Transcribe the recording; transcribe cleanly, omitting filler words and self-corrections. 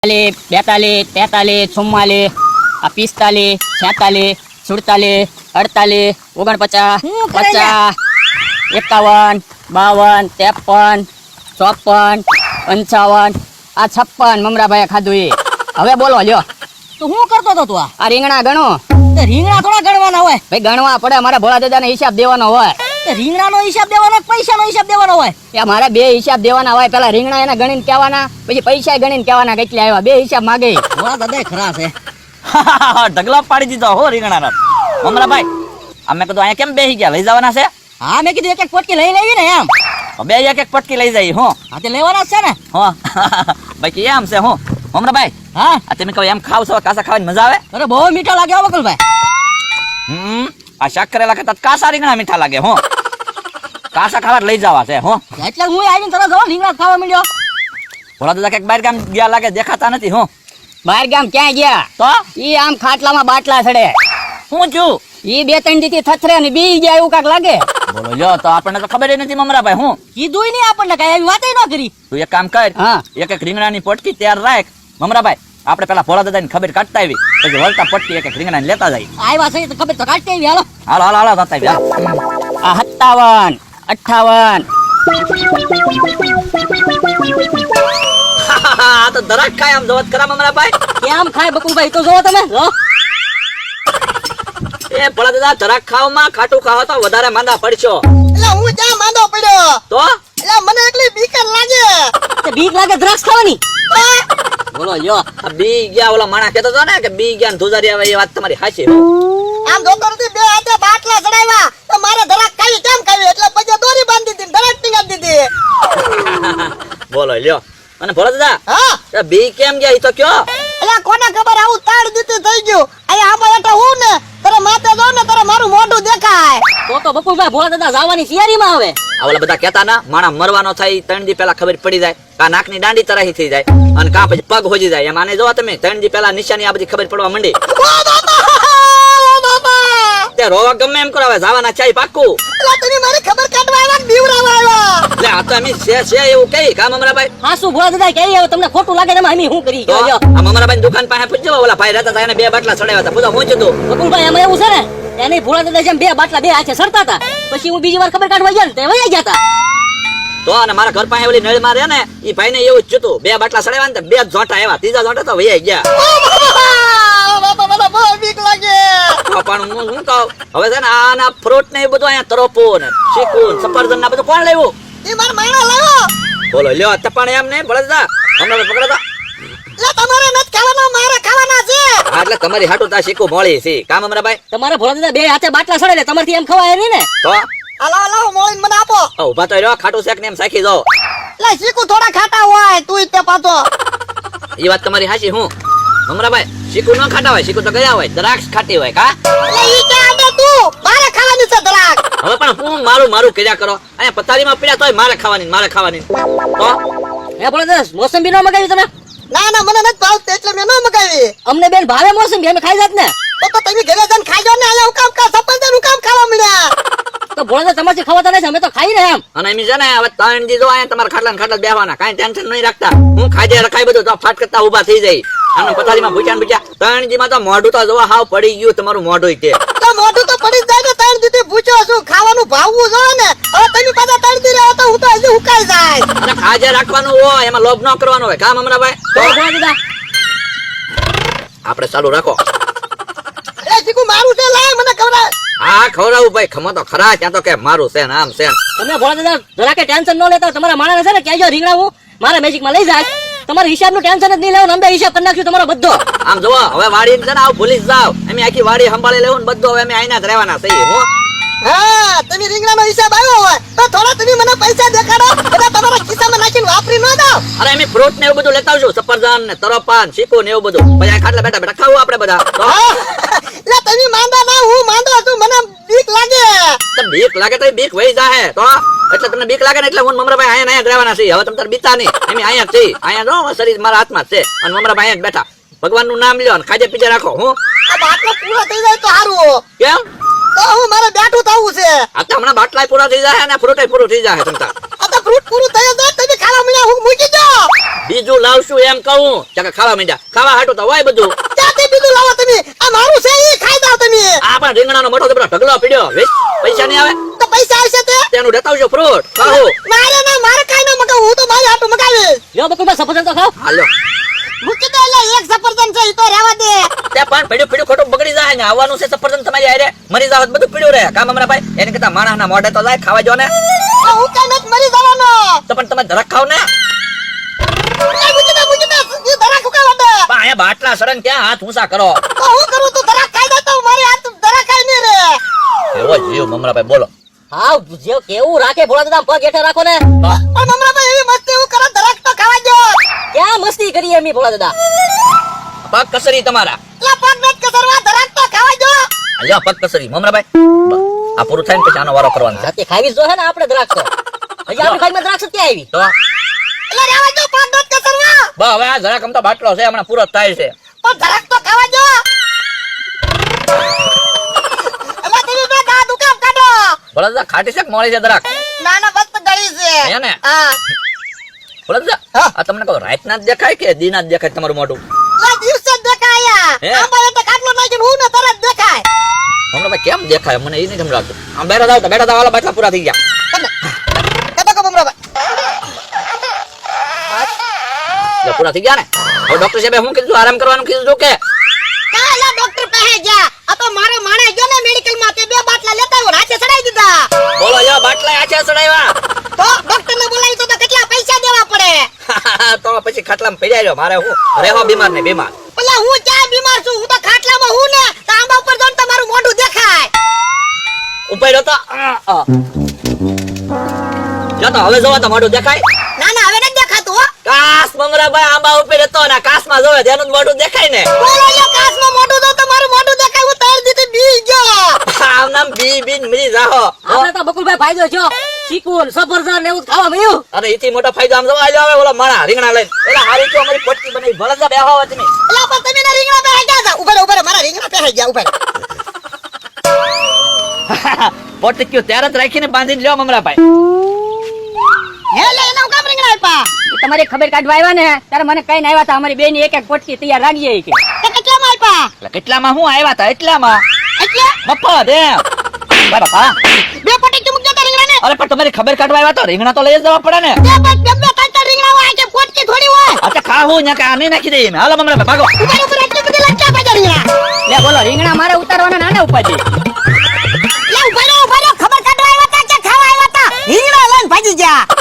42, 43, 44, 45, 46, 47, 48, 49, 50, 51, 52, 53, 54, 55, આ 56 મમરાભાઈ ખાધું એ. હવે બોલો લ્યો. તો હું કરતો હતો તું આ રીંગણા ગણો. તે રીંગણા થોડા ગણવાના હોય ભાઈ ગણવા પડે, મારા ભોળા દાદાને હિસાબ દેવાનો હોય. તે રીંગણાનો હિસાબ દેવાનો પૈસાનો હિસાબ દેવાનો હોય એ મારે બે હિસાબ દેવાના હોય. પેલા રીંગણા એને ગણીને કહેવાના, પછી પૈસા ગણીને કહેવાના કેટલા આવ્યા. બે હિસાબ માગે. ભોળા દાદા ખરા છે. ઢગલા પાડી દીધો હો રીંગણાનો. મમરાભાઈ અમે કીધું અહીંયા કેમ બેસી ગયા, લઈ જવાના છે? હા મેં કીધું એક એક પોટકી લઈ લેવી ને એમ. બે એક એક પટકી લઈ જાય હું. હા તે લેવાના જ છે ને. હો બાકી એમ છે હું. મમરાભાઈ હા આ તમે કહો એમ ખાવ છો, કાસા ખાવાની મજા આવે? અરે બહુ મીઠા લાગે હો બકુલભાઈ. આ શાક કરેલા કરતા કાસા રીંગણા મીઠા લાગે હું. કાસા ખાવા લઈ જવા છે હું. એટલે હું આવીને તરત જો રીંગણા ખાવા મળ્યો. ભોળા દાદા કઈક બહાર ગામ ગયા લાગે, દેખાતા નથી હું. બહાર ગામ ક્યાં ગયા? તો ઈ આમ ખાટલામાં બાટલા ચડે. હું છું ઈ 2-3 દીથી થથરે ને બી ગયા એવું કાક લાગે. બોલો લ્યો, તો આપણને તો ખબર નથી મમરાભાઈ હું. કીધું નહીં આપણને કઈ આવી વાત ન કરી. તું એક કામ કર, હા. એક એક રીંગણાની પટકી તૈયાર રાખ મમરાભાઈ. આપણે પેલા ભોળા દાદાની ખબર કાઢતા આવી, પછી વળતા પટકી એક એક રીંગણાની લેતા જાય. આવ્યા છે તો ખબર તો કાઢતી આવી હાલો. હાલો હાલો હાલો જતા આવી. આ 57, 58. આ તો દરાક ખાય આમ જોવત કરા મમરાભાઈ. કેમ ખાય બકુલભાઈ તો જોવો તમે જો. એ ભોળા દાદા દરાક ખાવામાં ખાટું ખાવા તો વધારે માંદા પડશો. એટલે હું જ્યાં માંદો પડ્યો તો એટલે મને એટલી બીક લાગે. તે બીક લાગે દ્રાક્ષ ખાવાની. બોલો લ્યો, આ બી ગયા ઓલા માણા કહેતો હતો ને કે બી ગયા ને ધુજારી આવે, એ વાત તમારી સાચી. આમ જોતો નથી બે હાથે બાટલા ચડાવ્યા તો મારે ધરાક ખાવી કેમ ખાવી એટલે પછી દોરી બાંધી દીધી ધરાક ટીંગાડી દીધી. બોલો લ્યો. અને ભોળા દાદા હા એ બી કેમ ગયા ઈ તો કયો. એટલે કોને ખબર આવું તાળ દીધી થઈ ગયું. અહીંયા આમાં એટલે હું ને તારે માથે જો ને તારે મારું મોઢું દેખાય. તો બકુલભાઈ ભોળા દાદા જવાની તૈયારીમાં આવે. આ ઓલા બધા કહેતા ના માણા મરવાનો થાય 3 દી પહેલા ખબર પડી જાય, કા નાકની દાંડી તરાહી થઈ જાય અને કા પછી પગ હોજી જાય. એમ આને જોવા તમે 3 દી પહેલા નિશાની આ બધી ખબર પડવા માંડી. ઓ બાબા ઓ બાબા તે રોવા ગમે એમ કરાવે, જવાના ચાઈ પાક્કું. એટલે તમે મારી ખબર કાઢવા આવ્યા કે બીવરાવા આવ્યા. એટલે આ તો અમે છે એવું કઈ કામ મમરાભાઈ. હા શું ભોળા દાદા કહી હવે તમને ખોટું લાગે ને અમે શું કરી તો જો આ મમરાભાઈ દુકાન પાસે પૂછજો, ઓલા ભાઈ રહેતા હતા એને 2 બાટલા ચડાવ્યા હતા, પૂછો હું છું. બકુલભાઈ એમાં એવું છે ને એને ભોળા દાદા જેમ 2 બાટલા 2 હાથે સરતા હતા, પછી હું બીજી વાર ખબર કાઢવા ગયા ને તે વયા ગયા હતા. તો અને મારા ઘર પાસે ઓલી નળ માં રહે ને ઈ ભાઈ ને એવું જ થયું, 2 બાટલા ચડાવ્યા ને 2 જોટા આવ્યા, ત્રીજા જોટા તો વયા ગયા. ઓ બાબા મને બહુ બીક લાગે. પણ હું શું કહું, હવે છે ને આના ફ્રૂટ ને એ બધું અહીંયા તરોપો ને ચીકુ ને સફરજન ના બધું કોણ લાવ્યું? ઈ માર માણા લાવ્યો. બોલો લ્યો, તપાણ એમ નહીં ભળે દા હમણાં પકડતા. એટલે તમારે નથી ખાવાના મારે ખાવાના છે. હા એટલે તમારી હાટું તા શીખું મળી છે કામ અમરાભાઈ. તમારે ભોળા દાદા 2 હાથે બાટલા સડે એટલે તમારથી એમ ખવાય નહીં ને. તો હાલો હાલો મોળીને મને આપો. ઉભા તો રહ્યો, ખાટું શેક ને એમ સાખી જાઓ. એટલે શીખુ થોડા ખાટા હોય તું તે પાતો. એ વાત તમારી હાચી. હું અમરાભાઈ શીખું ન ખાટા હોય, શીખું તો ગયા હોય, દ્રાક્ષ ખાટી હોય કા. એટલે ઈ કે આડે તું મારે ખાવાની છે ધરાક. હવે પણ હું મારું કર્યા કરો, અહીંયા પથારીમાં પડ્યા તોય મારે ખાવાની. તો હે ભોળા દાદા મોસંબી ન મગાવી તમે? ના ના મને નથી ભાવતી એટલે મેં ન મગાવી. અમને બેન ભાવે મોસંબી, અમે ખાઈ જાત ને. તો તમે ઘરે જઈને ખાજો ને અહીંયા હું કામ કા સપંદર હું કામ ખાવા મળ્યા. તો ભોળા દાદા તમારથી ખવાતા નથી, અમે તો ખાઈ ને એમ. અને એમ છે ને હવે 3 દી જો અહીંયા તમારા ખાટલા બેહવાના, કાંઈ ટેન્શન નહીં રાખતા. હું ખાજે રખાય બધું તો ફાટ કરતા ઊભા થઈ જાય. અને પથારીમાં ભૂચ્યા 3 દી માં તો મોઢું તો જોવા હાવ પડી ગયું તમારું મોઢું તે. તો મોઢું તો પડી જ જાય ને ત્રણ દીધી પૂછ્યો છું ખાવાનું ભાવવું જોઈએ ને. હવે તમે પાછા ત્રણ દી રહો તો હું તો હજી હુકાઈ જાય. અને ખાજે રાખવાનું હોય, એમાં લોભ ન કરવાનો હોય કામ અમરાભાઈ. તો ભોળા દાદા આપણે ચાલુ રાખો. એટલે શીખું મારું છે લાય મને ખવડાવ. હા ખવડાવું ભાઈ, ખમો તો ખરા, ત્યાં તો કે મારું છે ને આમ છે ને. તમે ભોળા દાદા જરા કે ટેન્શન ન લેતા, તમારા માણસ છે ને કહેજો રીંગણા હું મારા મેજિકમાં લઈ જાય. તમારા હિસાબનું ટેન્શન જ નહીં લેવાનું, અમે હિસાબ કરી નાખ્યું તમારો બધો. આમ જોવો હવે વાડી છે ને આવું ભૂલી જ જાવ, અમે આખી વાડી સંભાળી લેવું ને બધું હવે અમે આઈના જ રહેવાના છે. હું હા તમે રીંગણાનો હિસાબ આવ્યો હોય તો થોડા તમે મને પૈસા દેખાડો એટલે તમારા ખિસ્સામાં નાખીને વાપરી ન દો. અરે અમે ફ્રૂટ ને એવું બધું લેતા આવશું, સફરજન ને તરોપાન ચીકુ ને એવું બધું, પછી આ ખાટલા બેઠા ખાવું આપણે બધા. તો એટલે તમે માંદા ના હું માંદો છું મને બીક લાગે. તમને બીક લાગે તો બીક વહી જાહે. તો એટલે તમને બીક લાગે ને એટલે હું મમરાભાઈ અહીંયા જ રહેવાના છીએ. હવે તમે તાર બીતા નહીં, અમે અહીંયા જ છીએ. અહીંયા જો શરીર મારા હાથમાં જ છે અને મમરાભાઈ અહીંયા જ બેઠા. ભગવાનનું નામ લ્યો ને ખાજે પીજે રાખો. હું આ બાટલો પૂરો થઈ જાય તો સારું. કેમ? તો હું મારે બેઠું થવું છે. આ તો હમણાં બાટલા પૂરા થઈ જાય અને ફ્રૂટ પૂરું થઈ જાય. તમતા આ તો ફ્રૂટ પૂરું થઈ જાય તમે ખાવા મળ્યા હું મૂકી દો. બીજું લાવશું એમ કહું ચાકે ખાવા માંડ્યા ખાવા હાટું તો હોય બધું ત્યાંથી બીજું લાવો તમે આ મારું છે ઈ ખાઈ જાવ તમે આ પણ રીંગણાનો મોટો જબરો ઢગલો પીડ્યો પૈસા નહીં આવે તો પૈસા આવશે તે તેનું દેતાવજો ફ્રૂટ ખાવું મારે ના મારે કાઈ ન મગાવું હું તો મારી હાટું મગાવીશ લ્યો બકુલભાઈ સફરજન તો ખાઓ હાલો મૂકી દે એટલે એક સફરજન છે ઈ તો રહેવા દે તે પણ પીડ્યું ખોટું બગડી જાય ને આવવાનું છે સફરજન તમારી હારે મરી જાવ તો બધું પીડ્યું રહે કામ હમણાં ભાઈ એને કરતા માણસના મોઢે તો જાય ખાવા જો ને તો હું કાઈ નથી મરી જવાનો તો પણ તમે ધરક ખાવ ને મૂકી દે ઈ ધરા ખુકાવા દે પણ અહીંયા બાટલા સડન ક્યાં હાથ ઊંચા કરો તો હું કરું તું ધરા ખાઈ દે તો મારી હાથ ધરા ખાઈ નહીં રે એવો જીવ મમરાભાઈ બોલો હા જે કેવું રાખે ભોળા દાદા પગ હેઠે રાખો ને પણ મમરાભાઈ એવી મસ્તી હું કરે ધરા તો ખાવા દો ક્યાં મસ્તી કરીએ એમ ભોળા દાદા પગ કસરી તમારા લા પગ નત કસરવા ધરા તો ખાવા દો અહીંયા પગ કસરી મમરાભાઈ આ પૂરું થાય ને પછી આનો વારો કરવાનો છે. જાતે ખાવી જો હે ને આપણે દ્રાક્ષ હજી આપણી ખાઈમાં દ્રાક્ષ ક્યાં આવી તો એટલે રહેવા દો પગ નત કસરવા હવે આ જરાક આમ તો બાટલો છે હમણાં પૂરો જ થાય છે પણ ધરા તો ખાવા દો એટલે તમે બે દા દુકાન કાઢો ભલા ખાટી છે કે મોળી છે જરાક ના ના બસ ગળી છે હે ને? હા ભલા હા. આ તમને કહું રાત ના જ દેખાય કે દી ના જ દેખાય તમારું મોઢું લા દિવસે જ દેખાયા હે? આંબા એટલે કાટલો નાખીને હું ને તરત દેખાય મમરાભાઈ કેમ દેખાય મને એ નહીં સમજાતું આમ બેઠા થાવ વાળા બાટલા પૂરા થઈ ગયા કતો કો મમરાભાઈ એટલે પૂરા થઈ ગયા ને હવે ડોક્ટર સાહેબે શું કીધું આરામ કરવાનું કીધું કે કાલા ડોક્ટર પાસે જા આ તો મારો માણે ગયો ને મેડિકલ માં તે બે બાટલા લેતા આવ્યો રાતે ચડાઈ દીધા બોલો યો બાટલા આછા ચડાવ્યા તો ડોક્ટર ને બોલાવી તો કેટલા પૈસા દેવા પડે તો પછી ખાટલામાં પડ્યા રહ્યો મારે હું રહેવો બીમાર ને બીમાર પેલા હું ક્યાં બીમાર છું હું તો ખાટલામાં હું ને તો આંબા ઉપર જોન તમારું મોઢું દેખાય ઉપાડ્યો તો જો તો હવે જોવા તો મોઢું દેખાય ના ના હવે નથી દેખાતું હો કાસ મમરાભાઈ આંબા ઉપર હતો ને કાસમાં જોવે તેનું જ મોઢું દેખાય ને બોલો યો કાસમાં મોઢું તો તમારું મોઢું દેખાય હું તળ દીધી બી ગયો આમ નામ બી બીન મરી જાહો આપણે તો બકુલભાઈ ફાયદો છો ચીકુ સફરજન ને એવું ખાવા મળ્યું અરે ઈથી મોટો ફાયદો આમ જોવા આવ્યો હવે ઓલા માણા રીંગણા લઈને એલા હારી તો અમારી પોટકી બનાવી ભળજા બેહો હવે તમે એલા પણ તમે ના રીંગણા પહેરી ગયા ઉભા ઉભા મારા રીંગણા પહેરી ગયા ઉભા પોટકી ત્યારે જ રાખીને બાંધીને લ્યો મમરાભાઈ હે લે એના કામ રીંગણા આપ્યા તમારી ખબર કાઢવા આવ્યા ને ત્યારે મને કઈ આવ્યા હતા અમારી બેન એક એક પોટકી તૈયાર રાખીએ કે તે કેટલામાં આપ્યા એટલે કેટલામાં હું આવ્યા હતા એટલામાં એટલે મફત એમ બાપા બે પટી ચૂક જતા રીંગણા ને અરે પણ તમારી ખબર કાઢવા આવ્યા તો રીંગણા તો લઈ જ જવા પડે ને બે ત્રણ રીંગણા હોય કે પોટકી થોડી હોય અચ્છા ખાવું ને કે આ નહીં નાખી દઈએ હાલો મમરાભાઈ ભાગો ઉપર ઉપર એટલી બધી લટકા પાડ્યા રીંગણા લે બોલો રીંગણા મારે ઉતારવાના નાને ઉપાડી લે ઉભા રહો ખબર કાઢવા આવ્યા તા કે ખાવા આવ્યા તા રીંગણા લઈને ભાજી ગયા